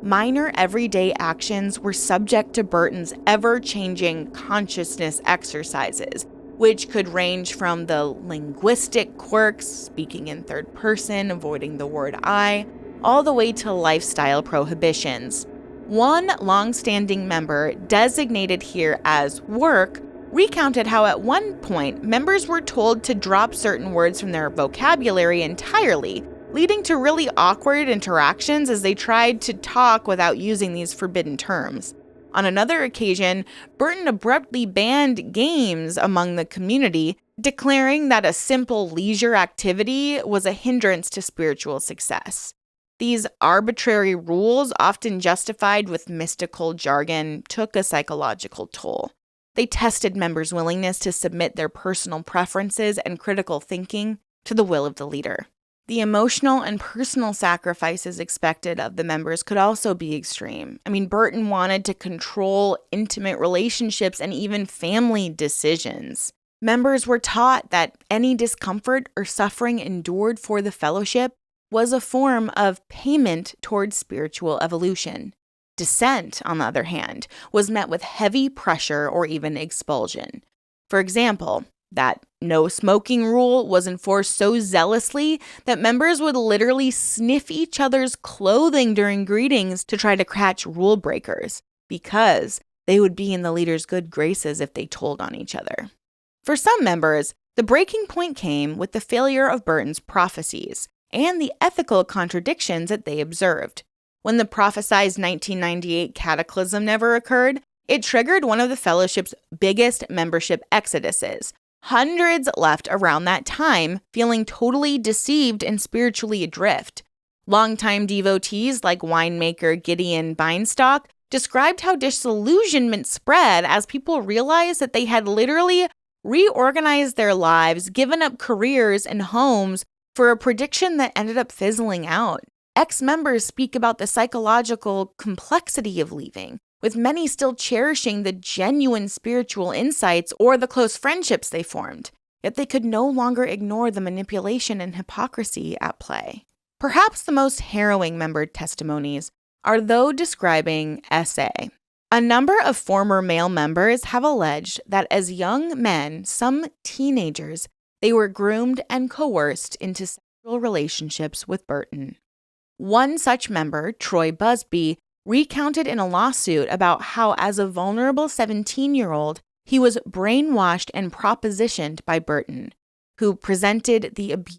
A: Minor everyday actions were subject to Burton's ever-changing consciousness exercises, which could range from the linguistic quirks, speaking in third person, avoiding the word I, all the way to lifestyle prohibitions. One long-standing member, designated here as work, recounted how at one point members were told to drop certain words from their vocabulary entirely, leading to really awkward interactions as they tried to talk without using these forbidden terms. On another occasion, Burton abruptly banned games among the community, declaring that a simple leisure activity was a hindrance to spiritual success. These arbitrary rules, often justified with mystical jargon, took a psychological toll. They tested members' willingness to submit their personal preferences and critical thinking to the will of the leader. The emotional and personal sacrifices expected of the members could also be extreme. Burton wanted to control intimate relationships and even family decisions. Members were taught that any discomfort or suffering endured for the fellowship was a form of payment towards spiritual evolution. Dissent, on the other hand, was met with heavy pressure or even expulsion. For example, that no smoking rule was enforced so zealously that members would literally sniff each other's clothing during greetings to try to catch rule breakers, because they would be in the leader's good graces if they told on each other. For some members, the breaking point came with the failure of Burton's prophecies and the ethical contradictions that they observed. When the prophesied 1998 cataclysm never occurred, it triggered one of the fellowship's biggest membership exoduses. Hundreds left around that time, feeling totally deceived and spiritually adrift. Longtime devotees like winemaker Gideon Beinstock described how disillusionment spread as people realized that they had literally reorganized their lives, given up careers and homes, for a prediction that ended up fizzling out. Ex-members speak about the psychological complexity of leaving, with many still cherishing the genuine spiritual insights or the close friendships they formed, yet they could no longer ignore the manipulation and hypocrisy at play. Perhaps the most harrowing member testimonies are those describing SA. A number of former male members have alleged that as young men, some teenagers, they were groomed and coerced into sexual relationships with Burton. One such member, Troy Busby, recounted in a lawsuit about how, as a vulnerable 17-year-old, he was brainwashed and propositioned by Burton, who presented the abuse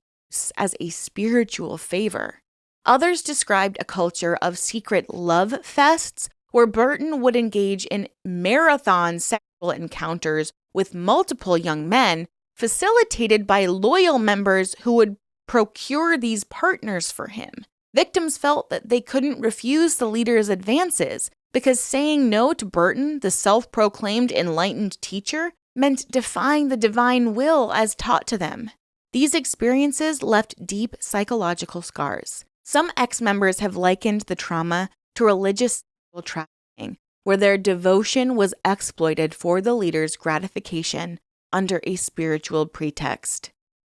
A: as a spiritual favor. Others described a culture of secret love fests where Burton would engage in marathon sexual encounters with multiple young men, facilitated by loyal members who would procure these partners for him. Victims felt that they couldn't refuse the leader's advances because saying no to Burton, the self-proclaimed enlightened teacher, meant defying the divine will as taught to them. These experiences left deep psychological scars. Some ex-members have likened the trauma to religious sexual trafficking, where their devotion was exploited for the leader's gratification under a spiritual pretext.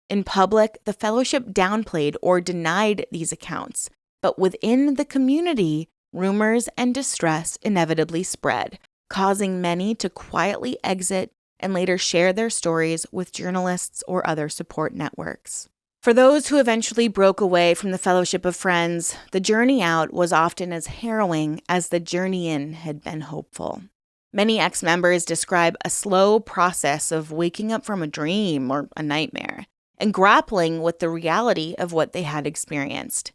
A: In public, the fellowship downplayed or denied these accounts, but within the community, rumors and distress inevitably spread, causing many to quietly exit and later share their stories with journalists or other support networks. For those who eventually broke away from the Fellowship of Friends, the journey out was often as harrowing as the journey in had been hopeful. Many ex-members describe a slow process of waking up from a dream or a nightmare and grappling with the reality of what they had experienced.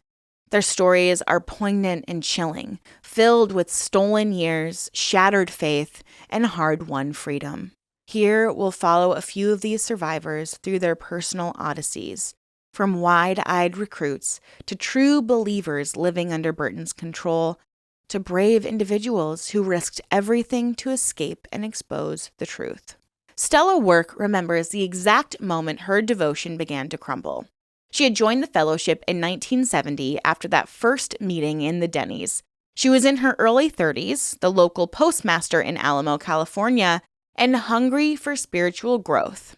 A: Their stories are poignant and chilling, filled with stolen years, shattered faith, and hard-won freedom. Here we'll follow a few of these survivors through their personal odysseys, from wide-eyed recruits to true believers living under Burton's control, to brave individuals who risked everything to escape and expose the truth. Stella Work remembers the exact moment her devotion began to crumble. She had joined the fellowship in 1970 after that first meeting in the Denny's. She was in her early 30s, the local postmaster in Alamo, California, and hungry for spiritual growth.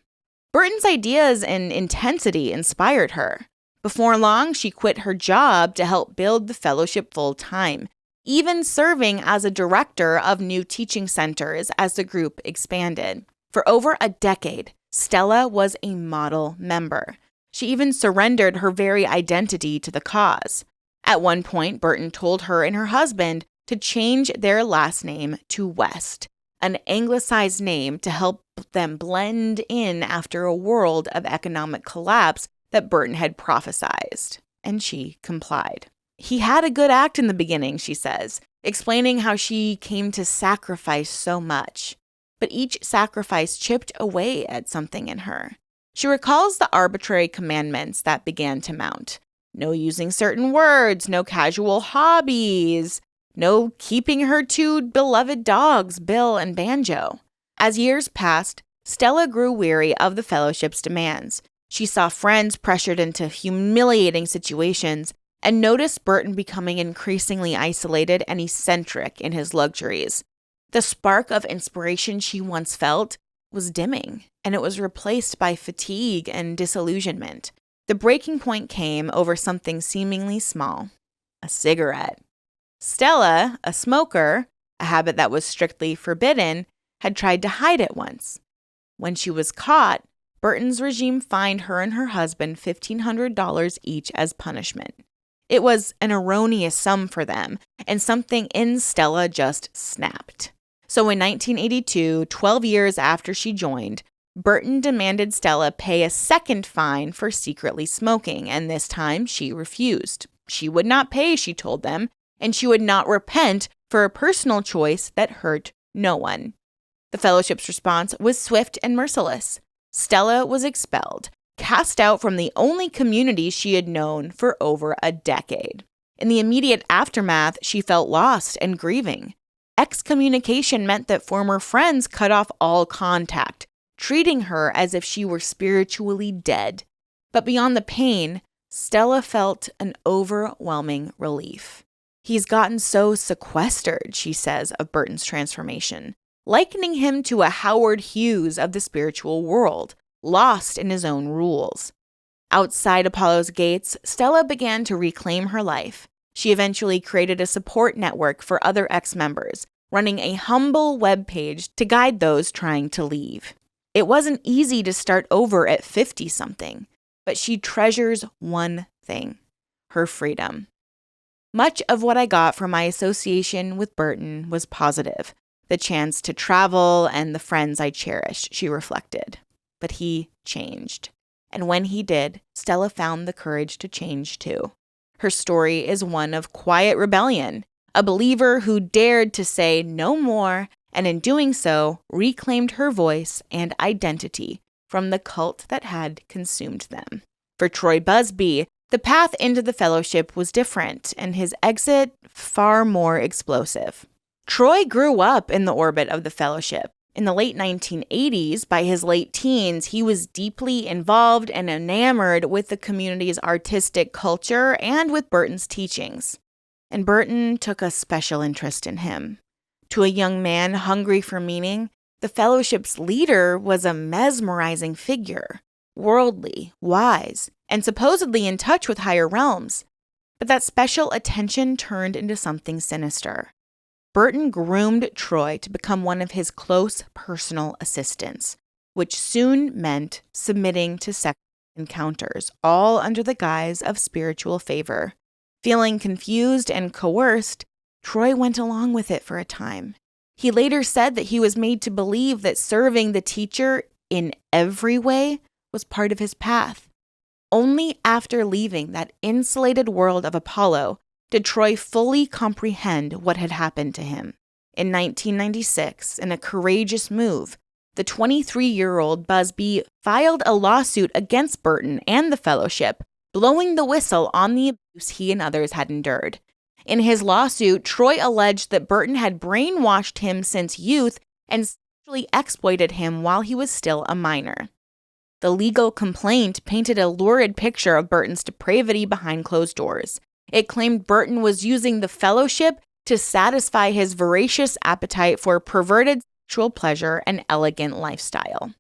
A: Burton's ideas and intensity inspired her. Before long, she quit her job to help build the fellowship full-time, even serving as a director of new teaching centers as the group expanded. For over a decade, Stella was a model member. She even surrendered her very identity to the cause. At one point, Burton told her and her husband to change their last name to West, an anglicized name to help them blend in after a world of economic collapse that Burton had prophesied, and she complied. He had a good act in the beginning, she says, explaining how she came to sacrifice so much. But each sacrifice chipped away at something in her. She recalls the arbitrary commandments that began to mount. No using certain words, no casual hobbies, no keeping her two beloved dogs, Bill and Banjo. As years passed, Stella grew weary of the fellowship's demands. She saw friends pressured into humiliating situations and noticed Burton becoming increasingly isolated and eccentric in his luxuries. The spark of inspiration she once felt was dimming, and it was replaced by fatigue and disillusionment. The breaking point came over something seemingly small, a cigarette. Stella, a smoker, a habit that was strictly forbidden, had tried to hide it once. When she was caught, Burton's regime fined her and her husband $1,500 each as punishment. It was an erroneous sum for them, and something in Stella just snapped. So in 1982, 12 years after she joined, Burton demanded Stella pay a second fine for secretly smoking, and this time she refused. She would not pay, she told them, and she would not repent for a personal choice that hurt no one. The fellowship's response was swift and merciless. Stella was expelled, cast out from the only community she had known for over a decade. In the immediate aftermath, she felt lost and grieving. Excommunication meant that former friends cut off all contact, treating her as if she were spiritually dead. But beyond the pain, Stella felt an overwhelming relief. He's gotten so sequestered, she says, of Burton's transformation, likening him to a Howard Hughes of the spiritual world, lost in his own rules. Outside Apollo's gates, Stella began to reclaim her life. She eventually created a support network for other ex-members, running a humble webpage to guide those trying to leave. It wasn't easy to start over at 50-something, but she treasures one thing: her freedom. Much of what I got from my association with Burton was positive. The chance to travel and the friends I cherished, she reflected. But he changed. And when he did, Stella found the courage to change too. Her story is one of quiet rebellion, a believer who dared to say no more, and in doing so, reclaimed her voice and identity from the cult that had consumed them. For Troy Busby, the path into the fellowship was different, and his exit far more explosive. Troy grew up in the orbit of the fellowship. In the late 1980s, by his late teens, he was deeply involved and enamored with the community's artistic culture and with Burton's teachings. And Burton took a special interest in him. To a young man hungry for meaning, the fellowship's leader was a mesmerizing figure, worldly, wise, and supposedly in touch with higher realms. But that special attention turned into something sinister. Burton groomed Troy to become one of his close personal assistants, which soon meant submitting to sexual encounters, all under the guise of spiritual favor. Feeling confused and coerced, Troy went along with it for a time. He later said that he was made to believe that serving the teacher in every way was part of his path. Only after leaving that insulated world of Apollo did Troy fully comprehend what had happened to him. In 1996, in a courageous move, the 23-year-old Busby filed a lawsuit against Burton and the fellowship, blowing the whistle on the abuse he and others had endured. In his lawsuit, Troy alleged that Burton had brainwashed him since youth and sexually exploited him while he was still a minor. The legal complaint painted a lurid picture of Burton's depravity behind closed doors. It claimed Burton was using the fellowship to satisfy his voracious appetite for perverted sexual pleasure and elegant lifestyle.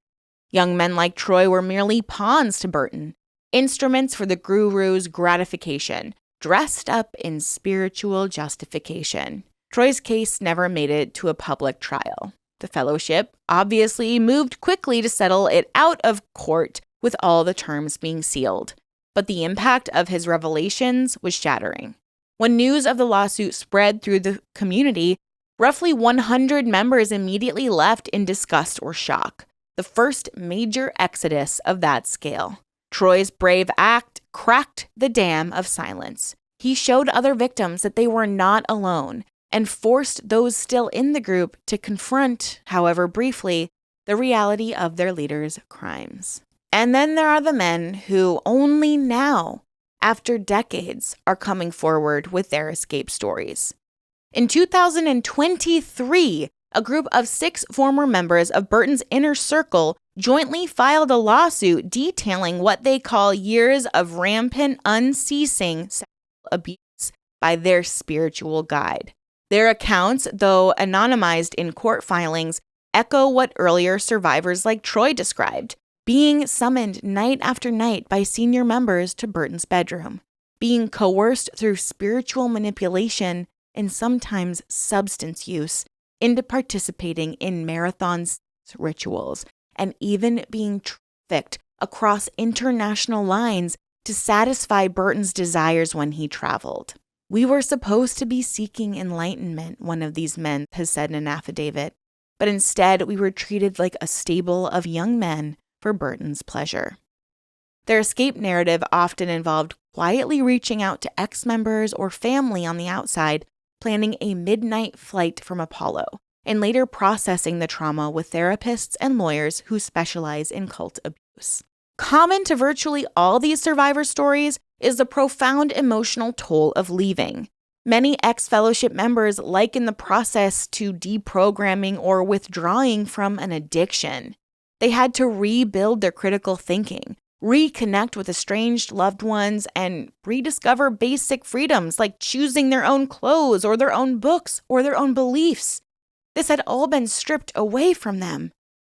A: Young men like Troy were merely pawns to Burton, instruments for the guru's gratification, dressed up in spiritual justification. Troy's case never made it to a public trial. The fellowship obviously moved quickly to settle it out of court, with all the terms being sealed. But the impact of his revelations was shattering. When news of the lawsuit spread through the community, roughly 100 members immediately left in disgust or shock, the first major exodus of that scale. Troy's brave act cracked the dam of silence. He showed other victims that they were not alone and forced those still in the group to confront, however briefly, the reality of their leader's crimes. And then there are the men who only now, after decades, are coming forward with their escape stories. In 2023, a group of 6 former members of Burton's inner circle jointly filed a lawsuit detailing what they call years of rampant, unceasing sexual abuse by their spiritual guide. Their accounts, though anonymized in court filings, echo what earlier survivors like Troy described: being summoned night after night by senior members to Burton's bedroom, being coerced through spiritual manipulation and sometimes substance use into participating in marathon rituals, and even being trafficked across international lines to satisfy Burton's desires when he traveled. "We were supposed to be seeking enlightenment," one of these men has said in an affidavit, "but instead we were treated like a stable of young men for Burton's pleasure." Their escape narrative often involved quietly reaching out to ex-members or family on the outside, planning a midnight flight from Apollo, and later processing the trauma with therapists and lawyers who specialize in cult abuse. Common to virtually all these survivor stories is the profound emotional toll of leaving. Many ex-fellowship members liken the process to deprogramming or withdrawing from an addiction. They had to rebuild their critical thinking, reconnect with estranged loved ones, and rediscover basic freedoms like choosing their own clothes or their own books or their own beliefs. This had all been stripped away from them.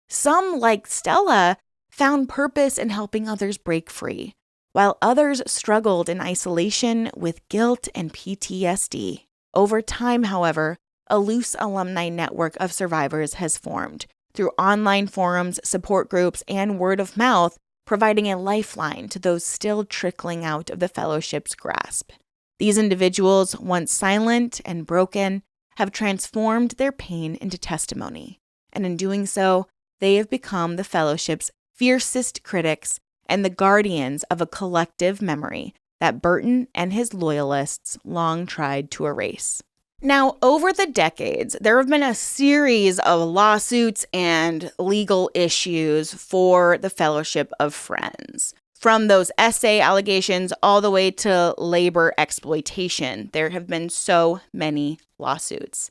A: Some, like Stella, found purpose in helping others break free, while others struggled in isolation with guilt and PTSD. Over time, however, a loose alumni network of survivors has formed through online forums, support groups, and word of mouth, providing a lifeline to those still trickling out of the fellowship's grasp. These individuals, once silent and broken, have transformed their pain into testimony, and in doing so, they have become the fellowship's fiercest critics and the guardians of a collective memory that Burton and his loyalists long tried to erase. Now, over the decades, there have been a series of lawsuits and legal issues for the Fellowship of Friends. From those essay allegations all the way to labor exploitation, there have been so many lawsuits.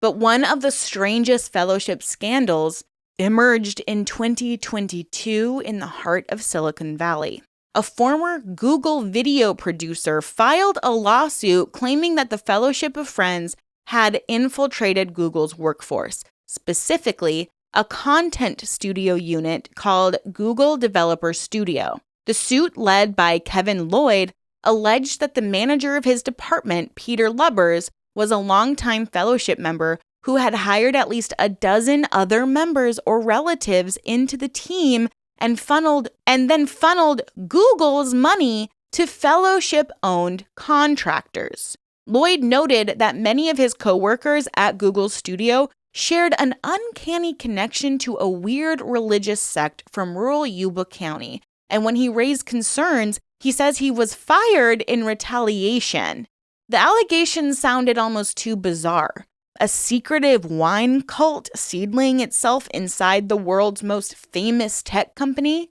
A: But one of the strangest fellowship scandals emerged in 2022 in the heart of Silicon Valley. A former Google video producer filed a lawsuit claiming that the Fellowship of Friends had infiltrated Google's workforce, specifically a content studio unit called Google Developer Studio. The suit, led by Kevin Lloyd, alleged that the manager of his department, Peter Lubbers, was a longtime fellowship member who had hired at least a dozen other members or relatives into the team and then funneled Google's money to fellowship-owned contractors. Lloyd noted that many of his coworkers at Google's studio shared an uncanny connection to a weird religious sect from rural Yuba County, and when he raised concerns, he says he was fired in retaliation. The allegations sounded almost too bizarre. A secretive wine cult seedling itself inside the world's most famous tech company?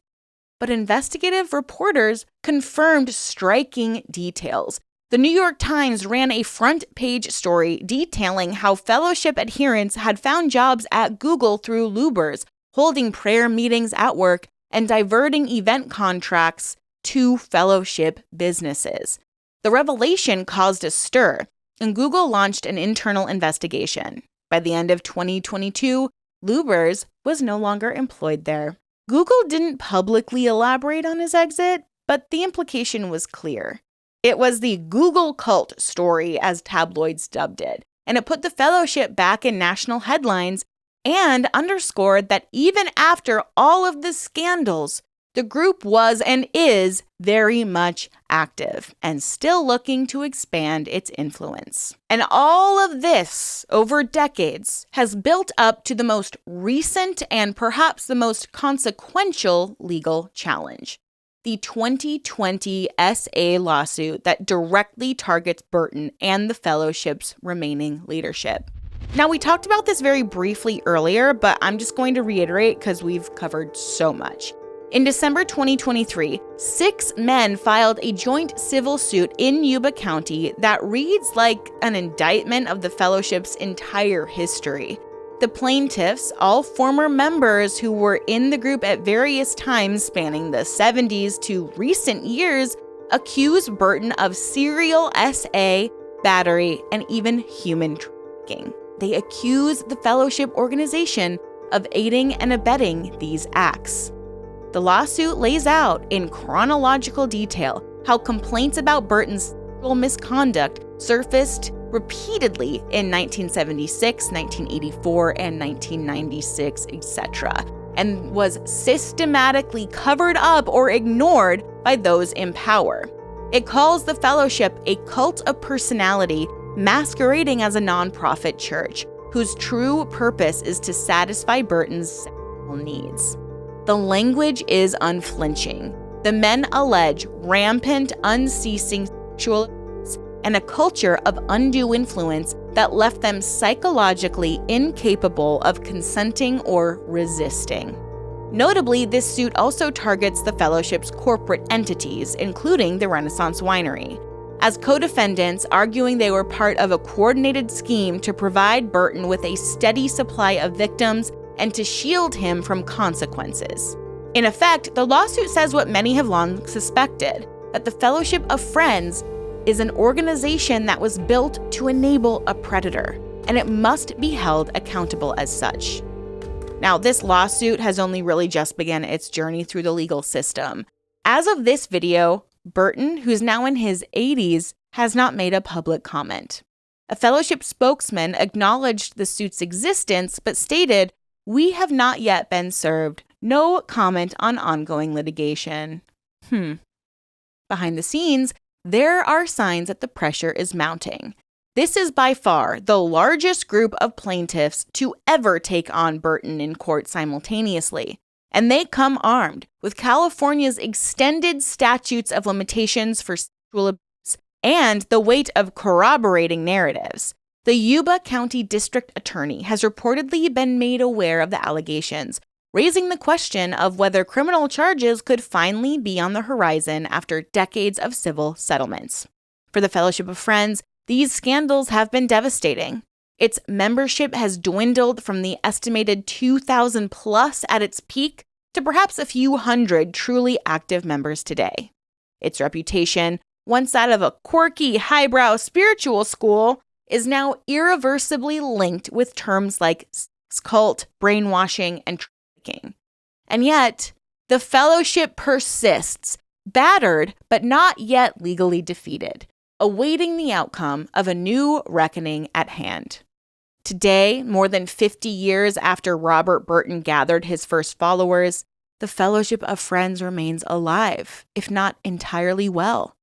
A: But investigative reporters confirmed striking details. The New York Times ran a front-page story detailing how fellowship adherents had found jobs at Google through Lubbers, holding prayer meetings at work, and diverting event contracts to fellowship businesses. The revelation caused a stir, and Google launched an internal investigation. By the end of 2022, Lubbers was no longer employed there. Google didn't publicly elaborate on his exit, but the implication was clear. It was the Google cult story, as tabloids dubbed it, and it put the fellowship back in national headlines and underscored that even after all of the scandals, the group was and is very much active and still looking to expand its influence. And all of this, over decades, has built up to the most recent and perhaps the most consequential legal challenge: the 2020 SA lawsuit that directly targets Burton and the fellowship's remaining leadership. Now, we talked about this very briefly earlier, but I'm just going to reiterate because we've covered so much. In December 2023, 6 men filed a joint civil suit in Yuba County that reads like an indictment of the fellowship's entire history. The plaintiffs, all former members who were in the group at various times spanning the 70s to recent years, accuse Burton of serial SA, battery, and even human trafficking. They accuse the fellowship organization of aiding and abetting these acts. The lawsuit lays out in chronological detail how complaints about Burton's sexual misconduct surfaced repeatedly in 1976, 1984, and 1996, etc., and was systematically covered up or ignored by those in power. It calls the fellowship a cult of personality masquerading as a nonprofit church, whose true purpose is to satisfy Burton's sexual needs. The language is unflinching. The men allege rampant, unceasing sexual abuse and a culture of undue influence that left them psychologically incapable of consenting or resisting. Notably, this suit also targets the fellowship's corporate entities, including the Renaissance Winery, as co-defendants, arguing they were part of a coordinated scheme to provide Burton with a steady supply of victims and to shield him from consequences. In effect, the lawsuit says what many have long suspected, that the Fellowship of Friends is an organization that was built to enable a predator, and it must be held accountable as such. Now, this lawsuit has only really just begun its journey through the legal system. As of this video, Burton, who's now in his 80s, has not made a public comment. A fellowship spokesman acknowledged the suit's existence, but stated, "We have not yet been served. No comment on ongoing litigation." Behind the scenes, there are signs that the pressure is mounting. This is by far the largest group of plaintiffs to ever take on Burton in court simultaneously, and they come armed with California's extended statutes of limitations for sexual abuse and the weight of corroborating narratives. The Yuba County District Attorney has reportedly been made aware of the allegations, raising the question of whether criminal charges could finally be on the horizon after decades of civil settlements. For the Fellowship of Friends, these scandals have been devastating. Its membership has dwindled from the estimated 2,000 plus at its peak to perhaps a few hundred truly active members today. Its reputation, once that of a quirky, highbrow spiritual school, is now irreversibly linked with terms like sex cult, brainwashing, and trafficking. And yet, the fellowship persists, battered but not yet legally defeated, awaiting the outcome of a new reckoning at hand. Today, more than 50 years after Robert Burton gathered his first followers, the Fellowship of Friends remains alive, if not entirely well.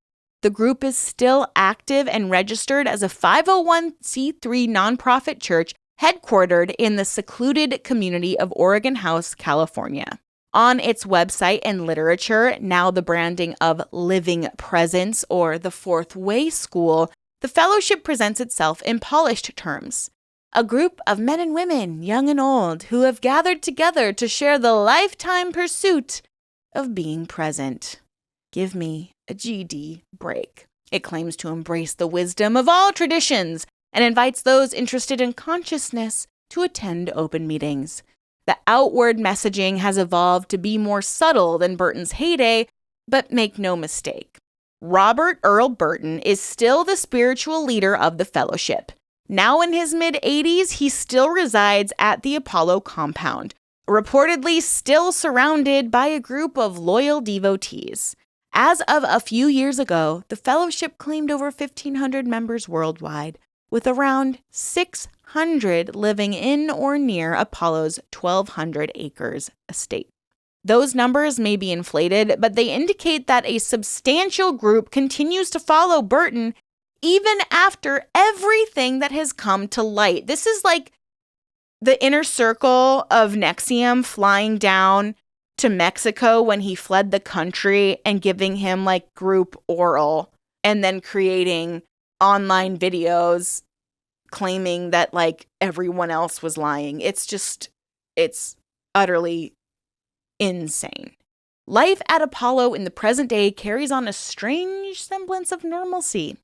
A: The group is still active and registered as a 501c3 nonprofit church headquartered in the secluded community of Oregon House, California. On its website and literature, now the branding of Living Presence or the Fourth Way School, the fellowship presents itself in polished terms. A group of men and women, young and old, who have gathered together to share the lifetime pursuit of being present. Give me a GD break. It claims to embrace the wisdom of all traditions and invites those interested in consciousness to attend open meetings. The outward messaging has evolved to be more subtle than Burton's heyday, but make no mistake. Robert Earl Burton is still the spiritual leader of the fellowship. Now in his mid-80s, he still resides at the Apollo compound, reportedly still surrounded by a group of loyal devotees. As of a few years ago, the fellowship claimed over 1,500 members worldwide, with around 600 living in or near Apollo's 1,200 acres estate. Those numbers may be inflated, but they indicate that a substantial group continues to follow Burton even after everything that has come to light. This is like the inner circle of NXIVM flying down to Mexico when he fled the country and giving him like group oral and then creating online videos claiming that like everyone else was lying. It's utterly insane. Life at Apollo in the present day carries on a strange semblance of normalcy.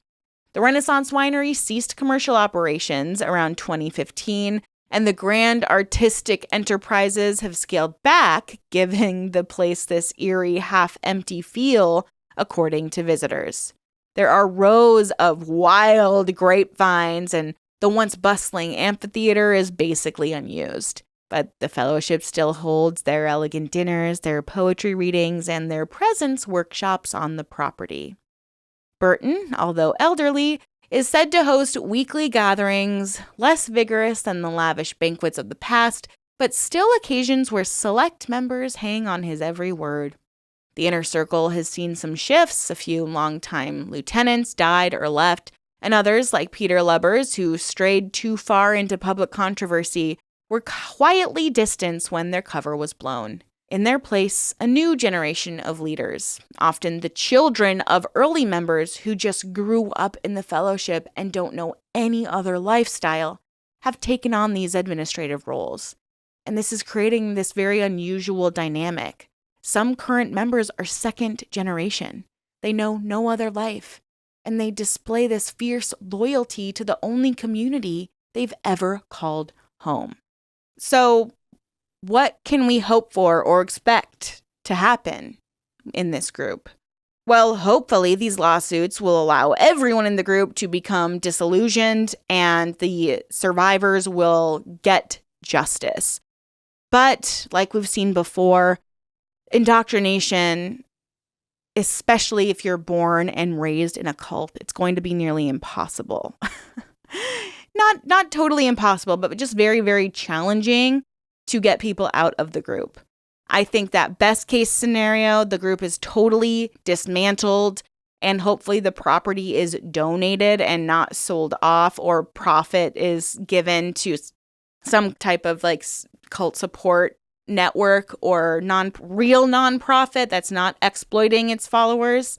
A: The Renaissance Winery ceased commercial operations around 2015, and the grand artistic enterprises have scaled back, giving the place this eerie, half-empty feel, according to visitors. There are rows of wild grapevines, and the once bustling amphitheater is basically unused. But the fellowship still holds their elegant dinners, their poetry readings, and their presence workshops on the property. Burton, although elderly, is said to host weekly gatherings, less vigorous than the lavish banquets of the past, but still occasions where select members hang on his every word. The inner circle has seen some shifts. A few longtime lieutenants died or left, and others, like Peter Lubbers, who strayed too far into public controversy, were quietly distanced when their cover was blown. In their place, a new generation of leaders, often the children of early members who just grew up in the fellowship and don't know any other lifestyle, have taken on these administrative roles. And this is creating this very unusual dynamic. Some current members are second generation. They know no other life, and they display this fierce loyalty to the only community they've ever called home. So, what can we hope for or expect to happen in this group? Well, hopefully these lawsuits will allow everyone in the group to become disillusioned and the survivors will get justice. But like we've seen before, indoctrination, especially if you're born and raised in a cult, it's going to be nearly impossible. Not totally impossible, but just very, very challenging to get people out of the group. I think that best case scenario, the group is totally dismantled and hopefully the property is donated and not sold off, or profit is given to some type of like cult support network or real nonprofit that's not exploiting its followers.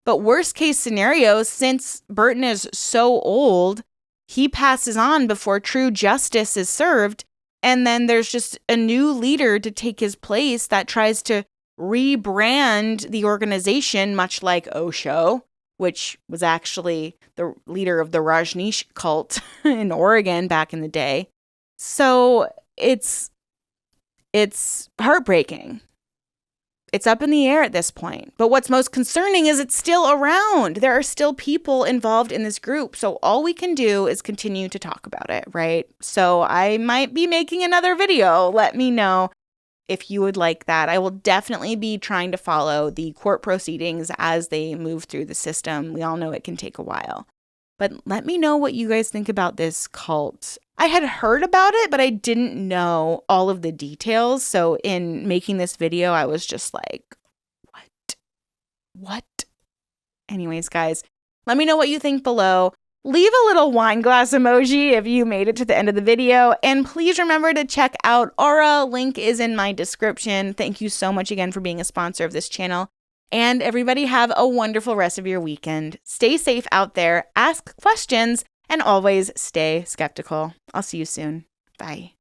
A: But worst case scenario, since Burton is so old, he passes on before true justice is served. And then there's just a new leader to take his place that tries to rebrand the organization, much like Osho, which was actually the leader of the Rajneesh cult in Oregon back in the day. So it's heartbreaking. It's up in the air at this point. But what's most concerning is it's still around. There are still people involved in this group. So all we can do is continue to talk about it, right? So I might be making another video. Let me know if you would like that. I will definitely be trying to follow the court proceedings as they move through the system. We all know it can take a while. But let me know what you guys think about this cult. I had heard about it, but I didn't know all of the details. So in making this video, I was just like, what? Anyways, guys, let me know what you think below. Leave a little wine glass emoji if you made it to the end of the video. And please remember to check out Aura. Link is in my description. Thank you so much again for being a sponsor of this channel. And everybody have a wonderful rest of your weekend. Stay safe out there, ask questions, and always stay skeptical. I'll see you soon. Bye.